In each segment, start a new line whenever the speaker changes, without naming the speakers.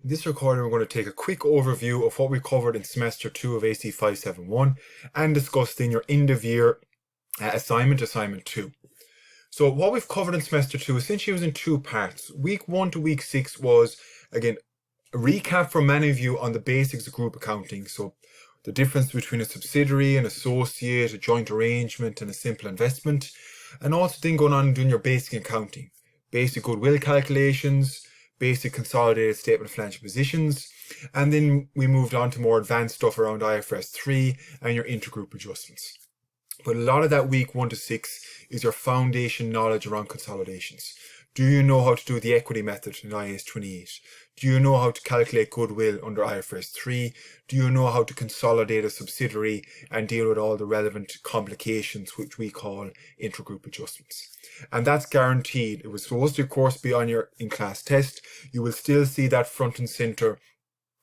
In this recording, we're going to take a quick overview of what we covered in semester 2 of AC571 and discuss then your end of year assignment 2. So what we've covered in semester 2 essentially was in two parts. Week 1 to week 6 was, again, a recap for many of you on the basics of group accounting. So the difference between a subsidiary, an associate, a joint arrangement, and a simple investment. And also then going on and doing your basic accounting, basic goodwill calculations, basic consolidated statement of financial positions, and then we moved on to more advanced stuff around IFRS 3 and your intergroup adjustments. But a lot of that week 1 to 6 is your foundation knowledge around consolidations. Do you know how to do the equity method in IAS 28? Do you know how to calculate goodwill under IFRS 3? Do you know how to consolidate a subsidiary and deal with all the relevant complications, which we call intergroup adjustments? And that's guaranteed. It was supposed to, of course, be on your in-class test. You will still see that front and center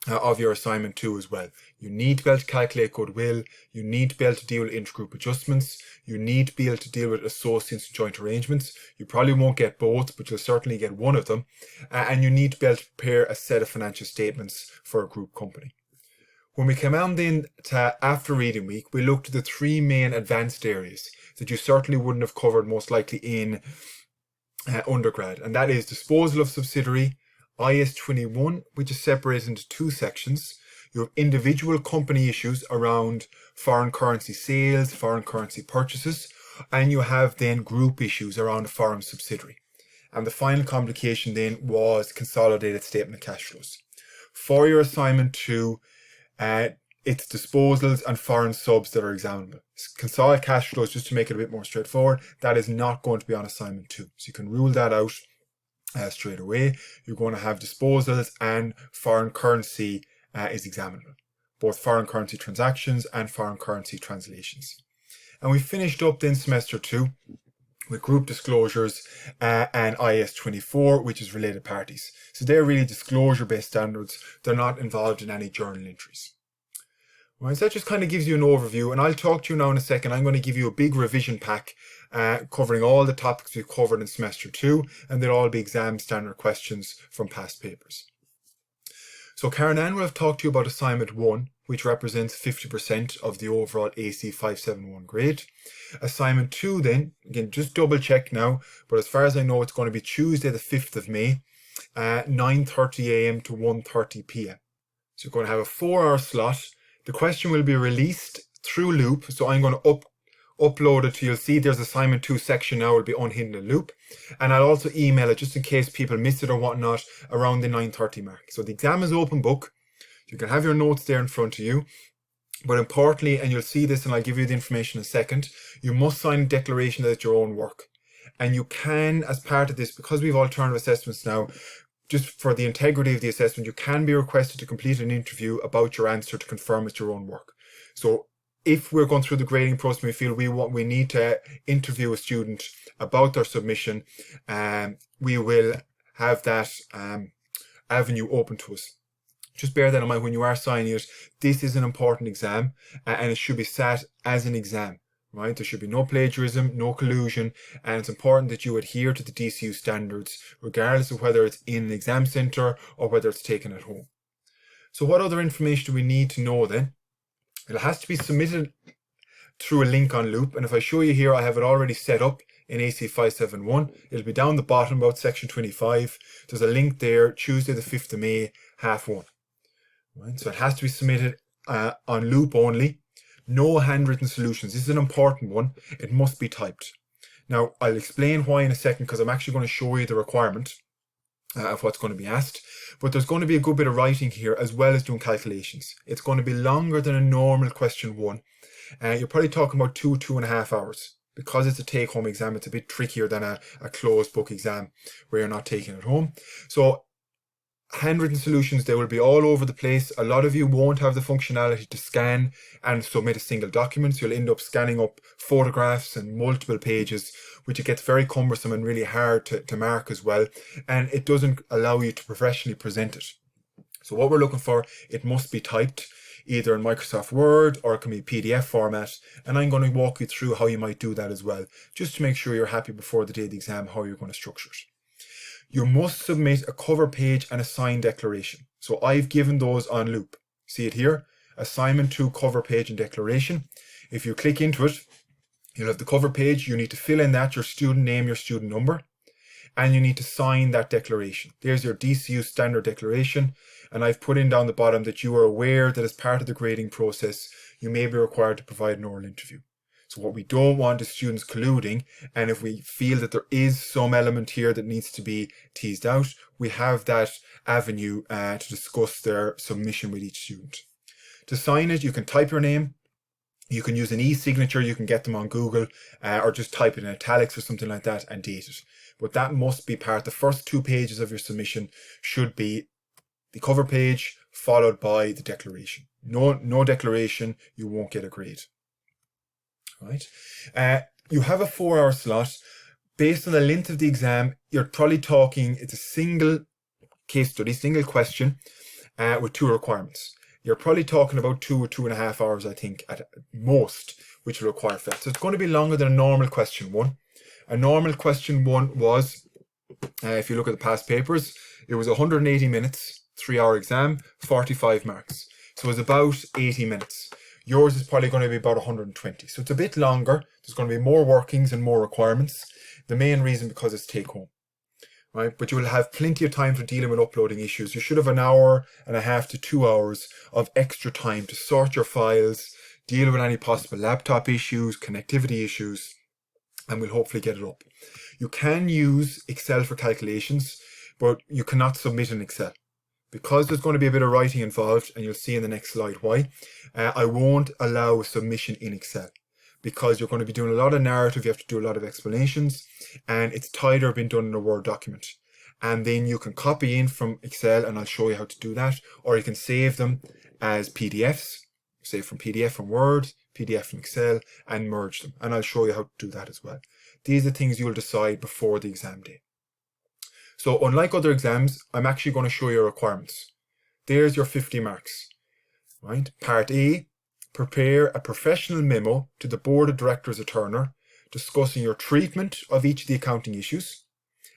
of your assignment 2 as well. You need to be able to calculate goodwill. You need to be able to deal with intergroup adjustments. You need to be able to deal with associates and joint arrangements. You probably won't get both, but you'll certainly get one of them. And you need to be able to prepare a set of financial statements for a group company. When we came on then to after reading week, we looked at the three main advanced areas that you certainly wouldn't have covered most likely in undergrad. And that is disposal of subsidiary, IAS 21, which is separated into two sections. You have individual company issues around foreign currency sales, foreign currency purchases, and you have then group issues around a foreign subsidiary. And the final complication then was consolidated statement of cash flows. For your assignment 2, it's disposals and foreign subs that are examinable. Consolidated cash flows, just to make it a bit more straightforward, that is not going to be on assignment 2. So you can rule that out straight away. You're going to have disposals and foreign currency is examinable. Both foreign currency transactions and foreign currency translations. And we finished up then semester 2 with group disclosures and IAS 24, which is related parties. So they're really disclosure-based standards. They're not involved in any journal entries. Right, so that just kind of gives you an overview, and I'll talk to you now in a second. I'm going to give you a big revision pack covering all the topics we've covered in semester 2, and they'll all be exam standard questions from past papers. So Karen Ann will have talked to you about assignment 1, which represents 50% of the overall AC571 grade. Assignment 2 then, again, just double check now, but as far as I know, it's going to be Tuesday the 5th of May, 9:30 a.m. to 1:30 p.m. So you're going to have a 4-hour slot. The question will be released through Loop, so I'm going to upload it to, you'll see there's assignment 2 section now will be unhidden in Loop, and I'll also email it just in case people miss it or whatnot around the 9:30 mark. So the exam is open book. You can have your notes there in front of you, but importantly, and you'll see this and I'll give you the information in a second, you must sign a declaration that it's your own work. And you can, as part of this, because we have alternative assessments now, just for the integrity of the assessment, you can be requested to complete an interview about your answer to confirm it's your own work. So if we're going through the grading process and we feel we need to interview a student about their submission, we will have that avenue open to us. Just bear that in mind when you are signing it. This is an important exam and it should be sat as an exam. Right? There should be no plagiarism, no collusion, and it's important that you adhere to the DCU standards, regardless of whether it's in an exam centre or whether it's taken at home. So what other information do we need to know then? It has to be submitted through a link on Loop, and if I show you here, I have it already set up in AC571. It'll be down the bottom about section 25. There's a link there, Tuesday the 5th of May, 1:30. Right? So it has to be submitted on Loop only. No handwritten solutions. This is an important one. It must be typed. Now, I'll explain why in a second because I'm actually going to show you the requirement of what's going to be asked. But there's going to be a good bit of writing here as well as doing calculations. It's going to be longer than a normal question 1. You're probably talking about 2.5 hours. Because it's a take-home exam, it's a bit trickier than a closed book exam where you're not taking it home. So handwritten solutions, they will be all over the place. A lot of you won't have the functionality to scan and submit a single document, so you'll end up scanning up photographs and multiple pages, which it gets very cumbersome and really hard to mark as well, and it doesn't allow you to professionally present it. So what we're looking for, it must be typed either in Microsoft Word or it can be PDF format, and I'm going to walk you through how you might do that as well, just to make sure you're happy before the day of the exam how you're going to structure it. you must submit a cover page and a signed declaration. So I've given those on loop. See it here, assignment 2 cover page and declaration. If you click into it, you'll have the cover page. You need to fill in that, your student name, your student number, and you need to sign that declaration. There's your DCU standard declaration. And I've put in down the bottom that you are aware that as part of the grading process, you may be required to provide an oral interview. So what we don't want is students colluding, and if we feel that there is some element here that needs to be teased out, we have that avenue to discuss their submission with each student. To sign it, you can type your name, you can use an e-signature, you can get them on Google, or just type it in italics or something like that and date it. But that must be part, the first 2 pages of your submission should be the cover page followed by the declaration. No declaration, you won't get a grade. Right? You have a 4-hour slot. Based on the length of the exam, you're probably talking, it's a single case study, single question with 2 requirements. You're probably talking about 2 or 2.5 hours, I think, at most, which will require that. So it's going to be longer than a normal question 1. A normal question 1 was, if you look at the past papers, it was 180 minutes, 3-hour exam, 45 marks. So it's about 80 minutes. Yours is probably going to be about 120. So it's a bit longer. There's going to be more workings and more requirements. The main reason because it's take home. Right? But you will have plenty of time for dealing with uploading issues. You should have 1.5 hours to 2 hours of extra time to sort your files, deal with any possible laptop issues, connectivity issues, and we'll hopefully get it up. You can use Excel for calculations, but you cannot submit in Excel. Because there's going to be a bit of writing involved, and you'll see in the next slide why, I won't allow submission in Excel. Because you're going to be doing a lot of narrative, you have to do a lot of explanations, and it's tighter being done in a Word document. And then you can copy in from Excel, and I'll show you how to do that, or you can save them as PDFs, save from PDF from Word, PDF from Excel, and merge them. And I'll show you how to do that as well. These are things you'll decide before the exam day. So unlike other exams, I'm actually going to show you requirements. There's your 50 marks. Right? Part A, prepare a professional memo to the Board of Directors of Turner discussing your treatment of each of the accounting issues,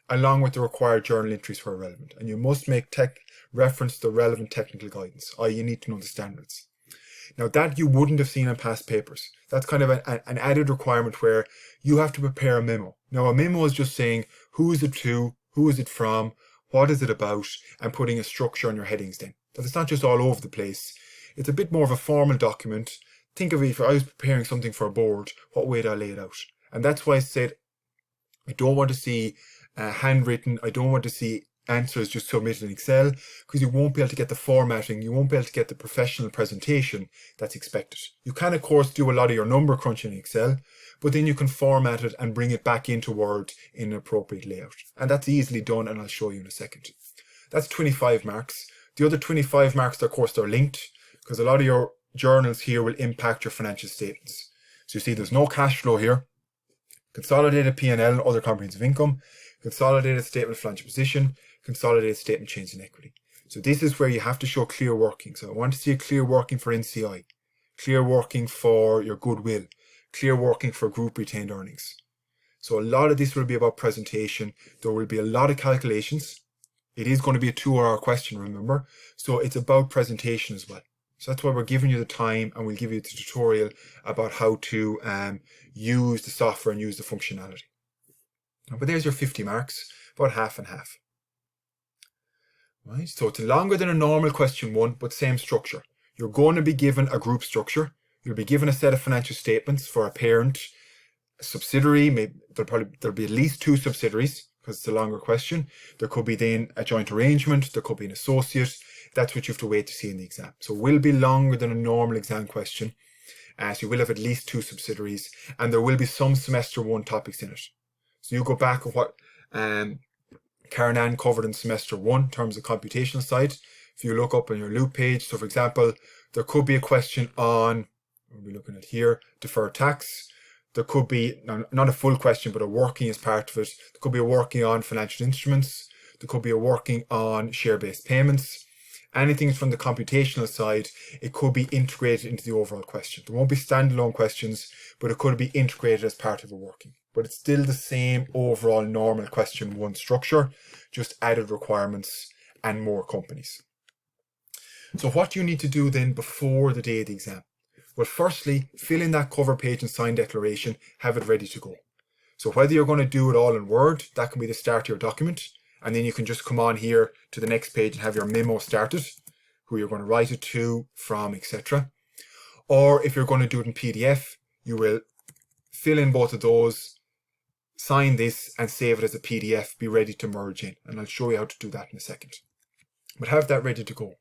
along with the required journal entries where relevant. And you must make reference to the relevant technical guidance, i.e. you need to know the standards. Now that you wouldn't have seen in past papers. That's kind of an added requirement where you have to prepare a memo. Now a memo is just saying who is it to, who is it from, what is it about, and putting a structure on your headings then. That it's not just all over the place. It's a bit more of a formal document. Think of it, if I was preparing something for a board, what way do I lay it out? And that's why I said I don't want to see handwritten, I don't want to see answers just submitted in Excel, because you won't be able to get the formatting, you won't be able to get the professional presentation that's expected. You can of course do a lot of your number crunching in Excel, but then you can format it and bring it back into Word in an appropriate layout. And that's easily done, and I'll show you in a second. That's 25 marks. The other 25 marks, of course, they're linked, because a lot of your journals here will impact your financial statements. So you see there's no cash flow here. Consolidated P&L and other comprehensive income, consolidated statement of financial position, consolidated statement change in equity. So this is where you have to show clear working. So I want to see a clear working for NCI, clear working for your goodwill, clear working for group retained earnings. So a lot of this will be about presentation. There will be a lot of calculations. It is going to be a 2-hour question, remember. So it's about presentation as well. So that's why we're giving you the time, and we'll give you the tutorial about how to use the software and use the functionality. But there's your 50 marks, about half and half. Right? So it's longer than a normal question 1, but same structure. You're going to be given a group structure. You'll be given a set of financial statements for a parent, a subsidiary. Maybe there'll be at least 2 subsidiaries, because it's a longer question. There could be then a joint arrangement. There could be an associate. That's what you have to wait to see in the exam. So it will be longer than a normal exam question. So you will have at least 2 subsidiaries, and there will be some semester 1 topics in it. So you go back at what Karen Ann covered in semester 1 in terms of computational side. If you look up on your loop page, so for example, there could be a question on, what are we looking at here, deferred tax. There could be, not a full question, but a working as part of it. There could be a working on financial instruments. There could be a working on share-based payments. Anything from the computational side, it could be integrated into the overall question. There won't be standalone questions, but it could be integrated as part of a working. but it's still the same overall normal question 1 structure, just added requirements and more companies. So what do you need to do then before the day of the exam? Well, firstly, fill in that cover page and sign declaration, have it ready to go. So whether you're going to do it all in Word, that can be the start of your document, and then you can just come on here to the next page and have your memo started, who you're going to write it to, from, etc. Or if you're going to do it in PDF, you will fill in both of those, sign this and save it as a PDF, be ready to merge in. And I'll show you how to do that in a second. But have that ready to go.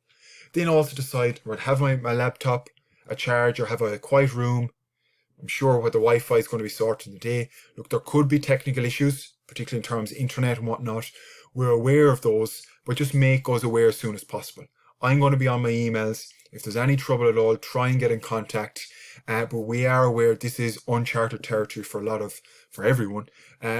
Then also decide, right, have my laptop, a charger, have a quiet room. I'm sure what the Wi-Fi is going to be sorted in the day. Look, there could be technical issues, particularly in terms of internet and whatnot. We're aware of those, but just make us aware as soon as possible. I'm going to be on my emails. If there's any trouble at all, try and get in contact. But we are aware this is uncharted territory for everyone.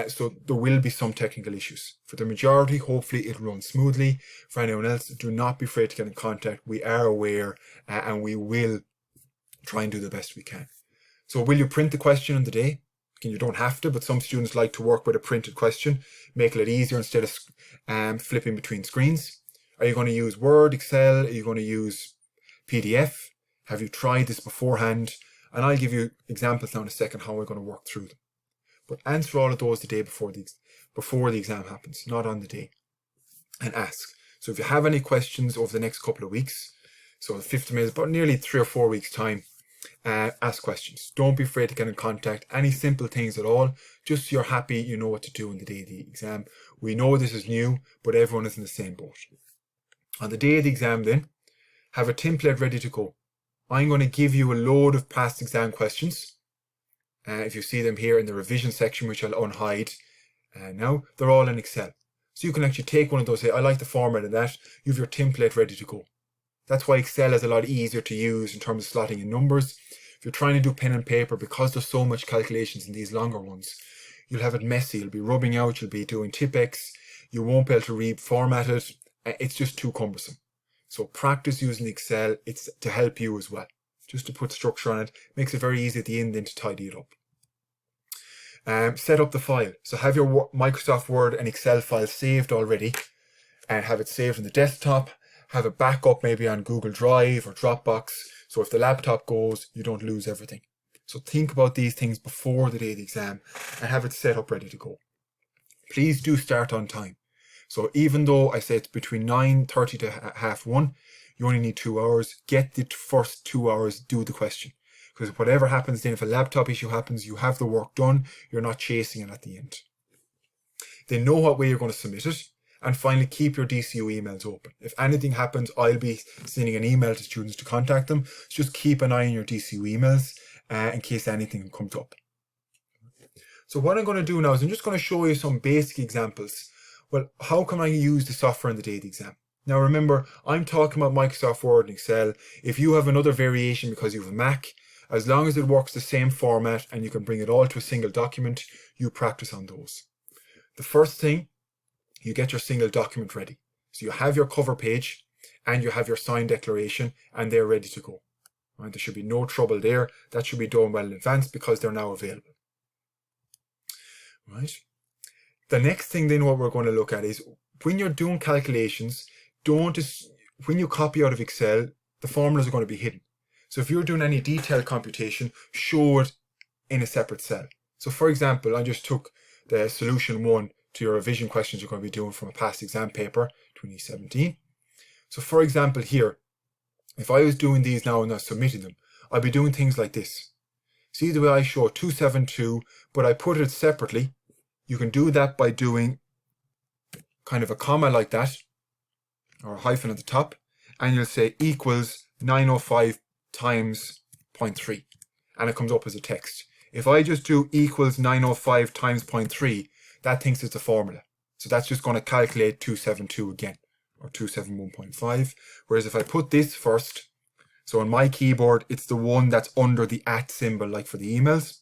So there will be some technical issues. For the majority, hopefully it runs smoothly. For anyone else, do not be afraid to get in contact. We are aware and we will try and do the best we can. So will you print the question on the day? You don't have to, but some students like to work with a printed question, make it easier instead of flipping between screens. Are you going to use Word, Excel? Are you going to use PDF? Have you tried this beforehand? And I'll give you examples now in a second how we're going to work through them. But answer all of those the day before the exam happens, not on the day. And ask. So if you have any questions over the next couple of weeks, so the 50 minutes, about nearly 3 or 4 weeks time, ask questions. Don't be afraid to get in contact. Any simple things at all, just so you're happy you know what to do on the day of the exam. We know this is new, but everyone is in the same boat. On the day of the exam then, have a template ready to go. I'm going to give you a load of past exam questions. If you see them here in the revision section, which I'll unhide now, they're all in Excel. So you can actually take one of those, say, I like the format of that. You have your template ready to go. That's why Excel is a lot easier to use in terms of slotting in numbers. If you're trying to do pen and paper, because there's so much calculations in these longer ones, you'll have it messy. You'll be rubbing out, you'll be doing tip-X, you won't be able to reformat it. It's just too cumbersome. So practice using Excel. It's to help you as well. Just to put structure on it, makes it very easy at the end then to tidy it up. Set up the file. So have your Microsoft Word and Excel file saved already, and have it saved on the desktop. Have a backup maybe on Google Drive or Dropbox, so if the laptop goes, you don't lose everything. So think about these things before the day of the exam and have it set up ready to go. Please do start on time. So even though I say it's between 9:30 to 1:30, you only need 2 hours. Get the first 2 hours, do the question. Because whatever happens then, if a laptop issue happens, you have the work done, you're not chasing it at the end. Then know what way you're going to submit it. And finally, keep your DCU emails open. If anything happens, I'll be sending an email to students to contact them. So just keep an eye on your DCU emails in case anything comes up. So what I'm going to do now is I'm just going to show you some basic examples. Well, how can I use the software on the day of the exam? Now remember, I'm talking about Microsoft Word and Excel. If you have another variation because you have a Mac, as long as it works the same format and you can bring it all to a single document, you practice on those. The first thing, you get your single document ready. So you have your cover page and you have your signed declaration and they're ready to go. Right? There should be no trouble there. That should be done well in advance because they're now available. Right? The next thing then what we're going to look at is when you're doing calculations, when you copy out of Excel, the formulas are going to be hidden. So if you're doing any detailed computation, show it in a separate cell. So for example, I just took the solution 1 to your revision questions you're going to be doing from a past exam paper 2017. So for example here, if I was doing these now and not submitting them, I'd be doing things like this. See the way I show 272, but I put it separately. You can do that by doing kind of a comma like that, or a hyphen at the top, and you'll say equals 905 times 0.3, and it comes up as a text. If I just do equals 905 times 0.3, that thinks it's a formula. So that's just going to calculate 272 again, or 271.5. Whereas if I put this first, so on my keyboard, it's the one that's under the @ symbol, like for the emails.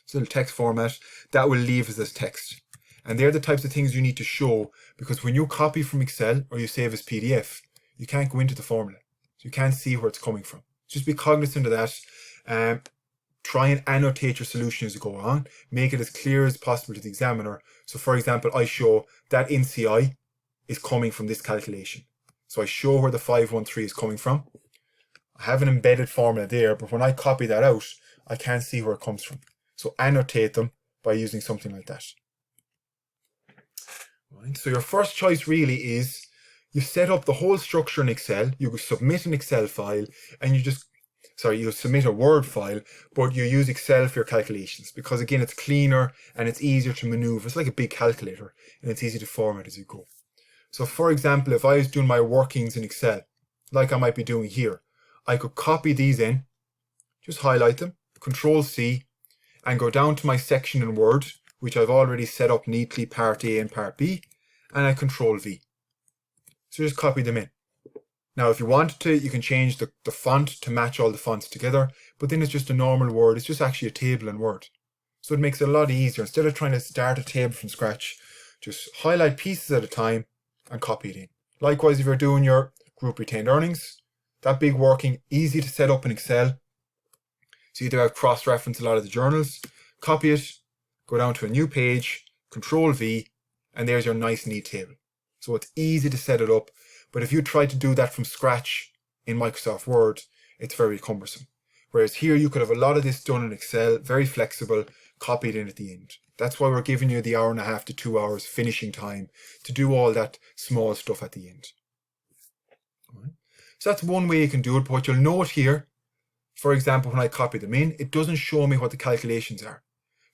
It's a little text format, that will leave as text. And they're the types of things you need to show, because when you copy from Excel or you save as PDF, you can't go into the formula. So you can't see where it's coming from. Just be cognizant of that. try and annotate your solution as you go on. Make it as clear as possible to the examiner. So for example, I show that NCI is coming from this calculation. So I show where the 513 is coming from. I have an embedded formula there, but when I copy that out, I can't see where it comes from. So annotate them by using something like that. Right. So your first choice really is you set up the whole structure in Excel, you submit an Excel file, and you submit a Word file, but you use Excel for your calculations because again, it's cleaner and it's easier to maneuver. It's like a big calculator and it's easy to format as you go. So for example, if I was doing my workings in Excel, like I might be doing here, I could copy these in, just highlight them, Control C, and go down to my section in Word, which I've already set up neatly, part A and part B, and I Control V. So just copy them in. Now, if you wanted to, you can change the font to match all the fonts together, but then it's just a normal Word. It's just actually a table in Word. So it makes it a lot easier. Instead of trying to start a table from scratch, just highlight pieces at a time and copy it in. Likewise, if you're doing your group retained earnings, that big working, easy to set up in Excel. So you either have cross-reference a lot of the journals, copy it, go down to a new page, Control V, and there's your nice neat table. So it's easy to set it up, but if you try to do that from scratch in Microsoft Word, it's very cumbersome. Whereas here you could have a lot of this done in Excel, very flexible, copied in at the end. That's why we're giving you the 1.5 to 2 hours finishing time to do all that small stuff at the end. Right. So that's one way you can do it, but what you'll note here, for example, when I copy them in, it doesn't show me what the calculations are.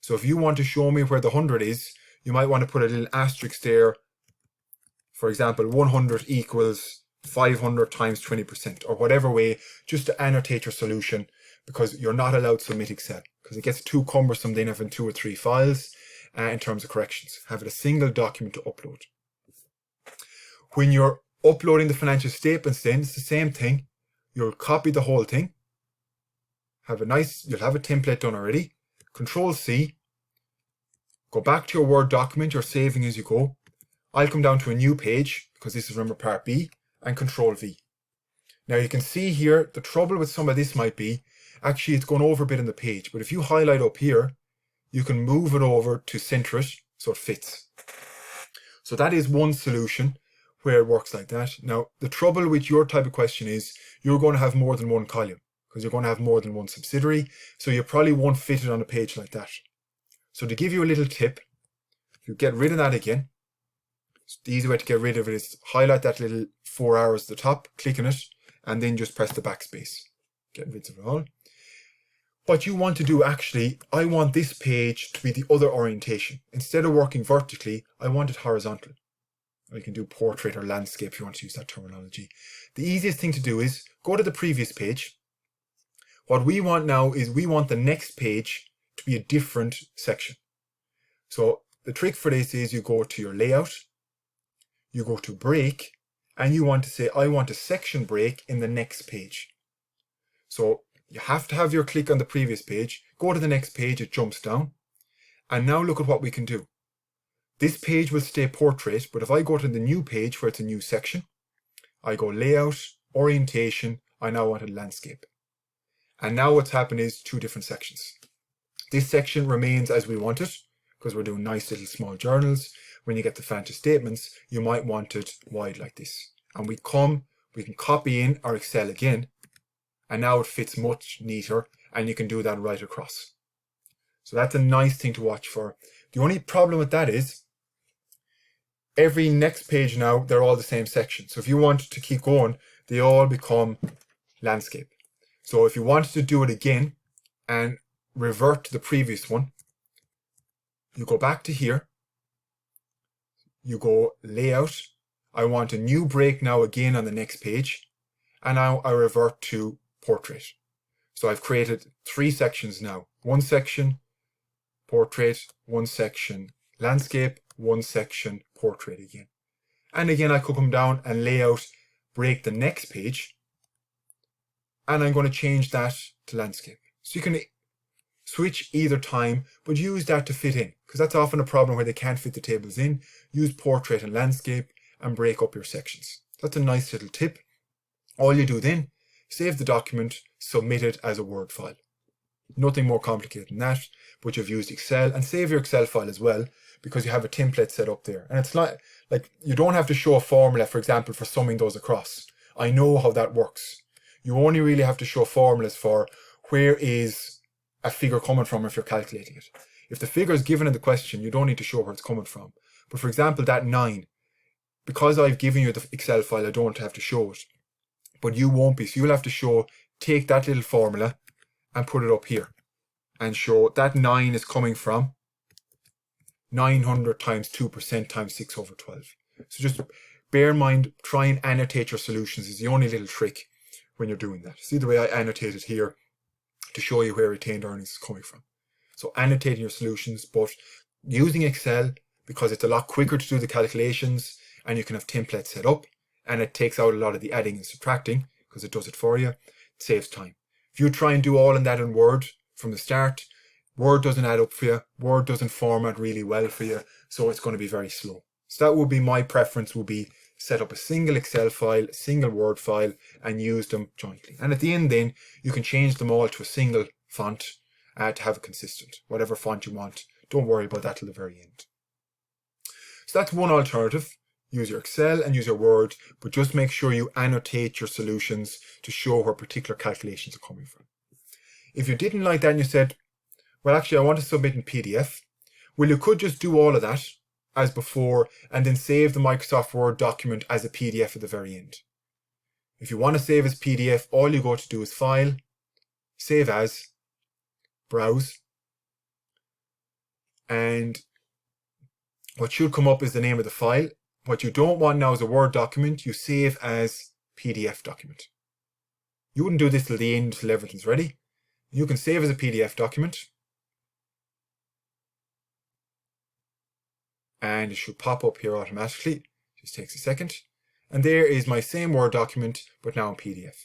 So if you want to show me where the 100 is, you might want to put a little asterisk there. For example, 100 equals 500 times 20%, or whatever way, just to annotate your solution, because you're not allowed to submit Excel, because it gets too cumbersome then having 2 or 3 files in terms of corrections. Have it a single document to upload. When you're uploading the financial statements then, it's the same thing. You'll copy the whole thing. You'll have a template done already. Control C. Go back to your Word document you're saving as you go. I'll come down to a new page, because this is, remember, part B, and Control V. Now you can see here, the trouble with some of this might be, actually it's going over a bit on the page, but if you highlight up here, you can move it over to center it so it fits. So that is one solution where it works like that. Now, the trouble with your type of question is you're going to have more than one column, because you're going to have more than one subsidiary, so you probably won't fit it on a page like that. So to give you a little tip, you get rid of that again. The easy way to get rid of it is highlight that little 4 arrows at the top, click on it, and then just press the backspace. Get rid of it all. What you want to do actually, I want this page to be the other orientation. Instead of working vertically, I want it horizontal. Or you can do portrait or landscape if you want to use that terminology. The easiest thing to do is go to the previous page. What we want now is we want the next page to be a different section. So the trick for this is you go to your layout, you go to break, and you want to say, I want a section break in the next page. So you have to have your click on the previous page, go to the next page, it jumps down. And now look at what we can do. This page will stay portrait, but if I go to the new page where it's a new section, I go layout, orientation, I now want a landscape. And now what's happened is 2 different sections. This section remains as we want it, because we're doing nice little small journals. When you get the financial statements, you might want it wide like this. And we can copy in our Excel again, and now it fits much neater, and you can do that right across. So that's a nice thing to watch for. The only problem with that is, every next page now, they're all the same section. So if you want to keep going, they all become landscape. So if you wanted to do it again and revert to the previous one, you go back to here, you go layout, I want a new break now again on the next page, and now I revert to portrait. So I've created 3 sections now. 1 section portrait, 1 section landscape, 1 section portrait again. And again, I could come down and layout, break the next page, and I'm going to change that to landscape. So you can switch either time, but use that to fit in, because that's often a problem where they can't fit the tables in. Use portrait and landscape and break up your sections. That's a nice little tip. All you do then, save the document, submit it as a Word file. Nothing more complicated than that, but you've used Excel, and save your Excel file as well, because you have a template set up there. And it's not like you don't have to show a formula, for example, for summing those across. I know how that works. You only really have to show formulas for where is a figure coming from if you're calculating it. If the figure is given in the question, you don't need to show where it's coming from. But for example, that 9, because I've given you the Excel file, I don't have to show it. But you won't be, so you'll have to take that little formula and put it up here and show that 9 is coming from 900 times 2% times 6/12. So just bear in mind, try and annotate your solutions is the only little trick when you're doing that. See the way I annotated here to show you where retained earnings is coming from. So annotating your solutions, but using Excel because it's a lot quicker to do the calculations and you can have templates set up and it takes out a lot of the adding and subtracting because it does it for you. It saves time. If you try and do all of that in Word from the start, Word doesn't add up for you. Word doesn't format really well for you, so it's going to be very slow. So that would be my preference, would be set up a single Excel file, a single Word file, and use them jointly. And at the end then, you can change them all to a single font to have it consistent. Whatever font you want. Don't worry about that till the very end. So that's one alternative. Use your Excel and use your Word, but just make sure you annotate your solutions to show where particular calculations are coming from. If you didn't like that and you said, well, actually, I want to submit in PDF, well, you could just do all of that as before and then save the Microsoft Word document as a PDF at the very end. If you want to save as PDF, all you go to do is File, Save As, Browse, and what should come up is the name of the file. What you don't want now is a Word document. You save as PDF document. You wouldn't do this till the end, till everything's ready. You can save as a PDF document. And it should pop up here automatically. Just takes a second. And there is my same Word document, but now in PDF.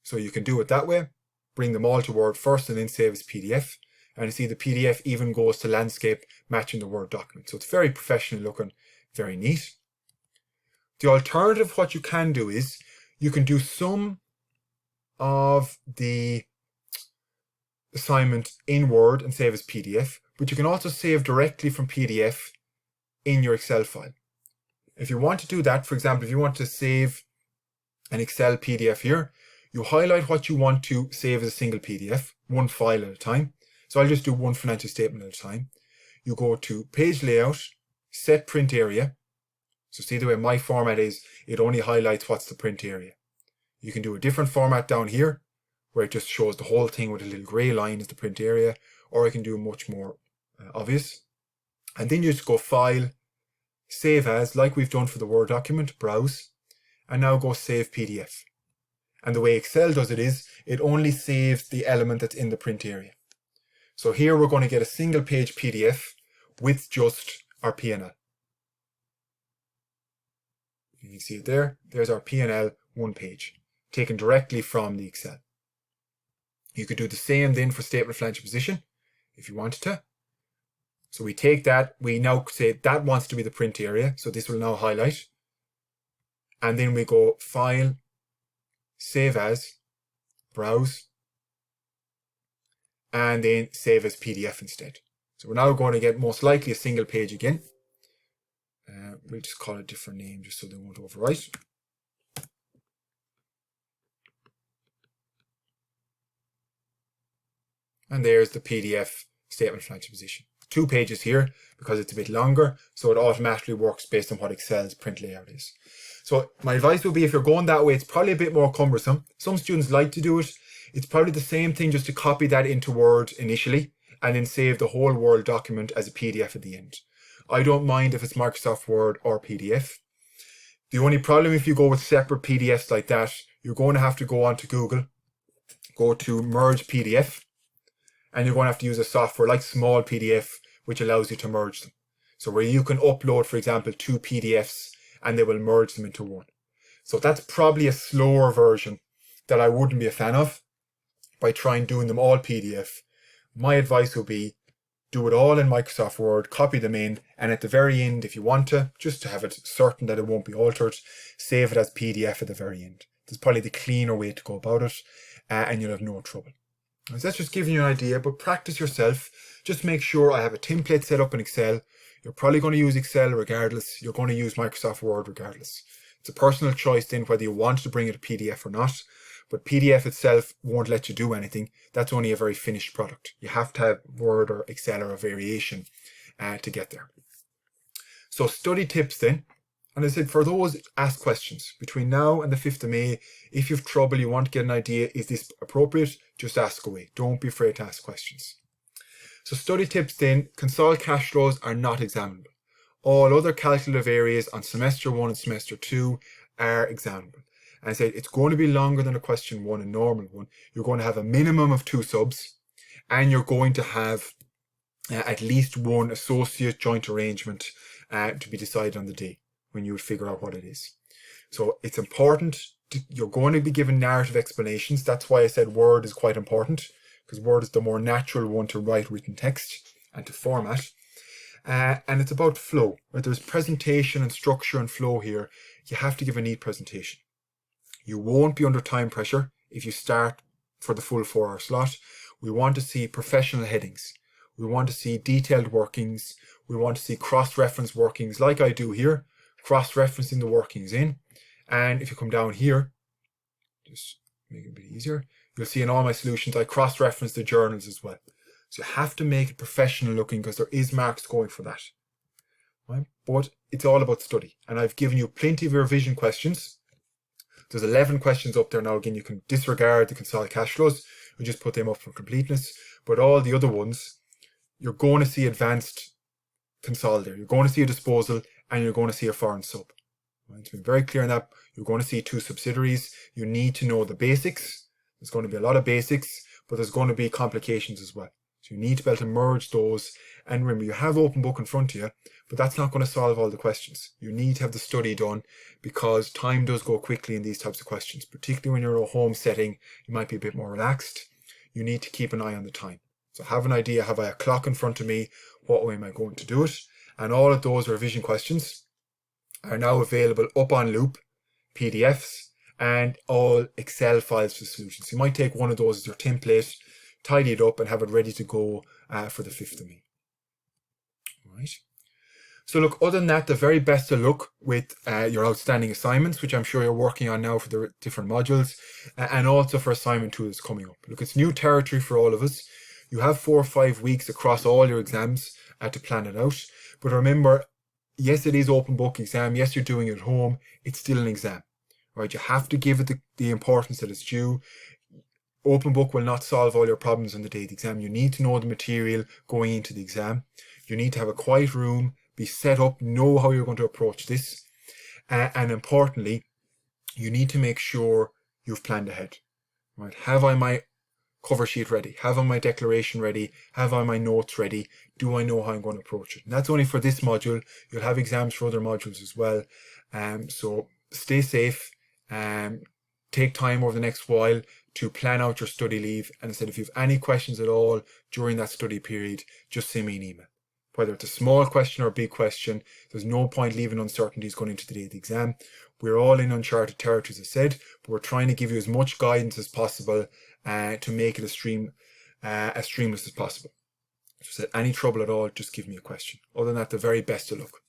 So you can do it that way. Bring them all to Word first and then save as PDF. And you see the PDF even goes to landscape matching the Word document. So it's very professional looking, very neat. The alternative, what you can do is you can do some of the assignment in Word and save as PDF, but you can also save directly from PDF in your Excel file. If you want to do that, for example, if you want to save an Excel PDF here, you highlight what you want to save as a single PDF, one file at a time. So I'll just do one financial statement at a time. You go to Page Layout, Set Print Area. So see the way my format is, it only highlights what's the print area. You can do a different format down here, where it just shows the whole thing with a little grey line as the print area, or I can do much more obvious. And then you just go File, Save As, like we've done for the Word document, Browse, and now go Save PDF. And the way Excel does it is, it only saves the element that's in the print area. So here we're going to get a single page PDF with just our P&L. You can see it there. There's our P&L, one page, taken directly from the Excel. You could do the same then for Statement of Financial Position, if you wanted to. So we take that, we now say that wants to be the print area, so this will now highlight. And then we go File, Save As, Browse, and then Save as PDF instead. So we're now going to get most likely a single page again. We'll just call it a different name just so they won't overwrite. And there's the PDF Statement of Financial Position. 2 pages here because it's a bit longer, so it automatically works based on what Excel's print layout is. So my advice would be, if you're going that way, it's probably a bit more cumbersome. Some students like to do it. It's probably the same thing just to copy that into Word initially and then save the whole Word document as a PDF at the end. I don't mind if it's Microsoft Word or PDF. The only problem if you go with separate PDFs like that, you're going to have to go onto Google, go to Merge PDF, and you're going to have to use a software like Small PDF, which allows you to merge them. So where you can upload, for example, 2 PDFs and they will merge them into one. So that's probably a slower version that I wouldn't be a fan of by trying doing them all PDF. My advice would be do it all in Microsoft Word, copy them in, and at the very end, if you want to, just to have it certain that it won't be altered, save it as PDF at the very end. That's probably the cleaner way to go about it, and you'll have no trouble. So that's just giving you an idea, but practice yourself. Just make sure I have a template set up in Excel. You're probably going to use Excel regardless. You're going to use Microsoft Word regardless. It's a personal choice then whether you want to bring it a PDF or not. But PDF itself won't let you do anything. That's only a very finished product. You have to have Word or Excel or a variation to get there. So study tips then. And I said, for those, ask questions. Between now and the 5th of May, if you have trouble, you want to get an idea, is this appropriate? Just ask away. Don't be afraid to ask questions. So study tips then, consolidated cash flows are not examinable. All other calculative areas on semester 1 and semester 2 are examinable. And I said, it's going to be longer than a question 1, a normal one. You're going to have a minimum of 2 subs, and you're going to have at least 1 associate joint arrangement to be decided on the day when you would figure out what it is. So it's important. You're going to be given narrative explanations. That's why I said Word is quite important, because Word is the more natural one to write written text and to format. And it's about flow. Right? There's presentation and structure and flow here. You have to give a neat presentation. You won't be under time pressure if you start for the full 4-hour slot. We want to see professional headings. We want to see detailed workings. We want to see cross-reference workings like I do here, cross-referencing the workings in. And if you come down here, just make it a bit easier, you'll see in all my solutions, I cross-reference the journals as well. So you have to make it professional looking because there is marks going for that. Right? But it's all about study. And I've given you plenty of revision questions. There's 11 questions up there now. Again, you can disregard the consolidated cash flows. We just put them up for completeness. But all the other ones, you're going to see advanced consolidated. You're going to see a disposal and you're going to see a foreign sub. Right? To be very clear on that, you're going to see 2 subsidiaries. You need to know the basics. There's going to be a lot of basics, but there's going to be complications as well. So you need to be able to merge those. And remember, you have open book in front of you, but that's not going to solve all the questions. You need to have the study done because time does go quickly in these types of questions, particularly when you're in a home setting. You might be a bit more relaxed. You need to keep an eye on the time. So have an idea, have I a clock in front of me? What way am I going to do it? And all of those revision questions are now available up on Loop, PDFs, and all Excel files for solutions. You might take one of those as your template, tidy it up and have it ready to go for the 5th of May. Right. So look, other than that, the very best of luck with your outstanding assignments, which I'm sure you're working on now for the different modules, and also for assignment 2 that's coming up. Look, it's new territory for all of us. You have 4 or 5 weeks across all your exams to plan it out. But remember, yes, it is open book exam. Yes, you're doing it at home. It's still an exam, right? You have to give it the importance that it's due. Open book will not solve all your problems on the day of the exam. You need to know the material going into the exam. You need to have a quiet room, be set up, know how you're going to approach this. And importantly, you need to make sure you've planned ahead, right? Have I my cover sheet ready? Have I my declaration ready? Have I my notes ready? Do I know how I'm going to approach it? And that's only for this module. You'll have exams for other modules as well. So stay safe. Take time over the next while to plan out your study leave. And I said, if you have any questions at all during that study period, just send me an email. Whether it's a small question or a big question, there's no point leaving uncertainties going into the day of the exam. We're all in uncharted territories, as I said, but we're trying to give you as much guidance as possible to make it as streamless as possible. So if there's any trouble at all, just give me a question. Other than that, the very best of luck.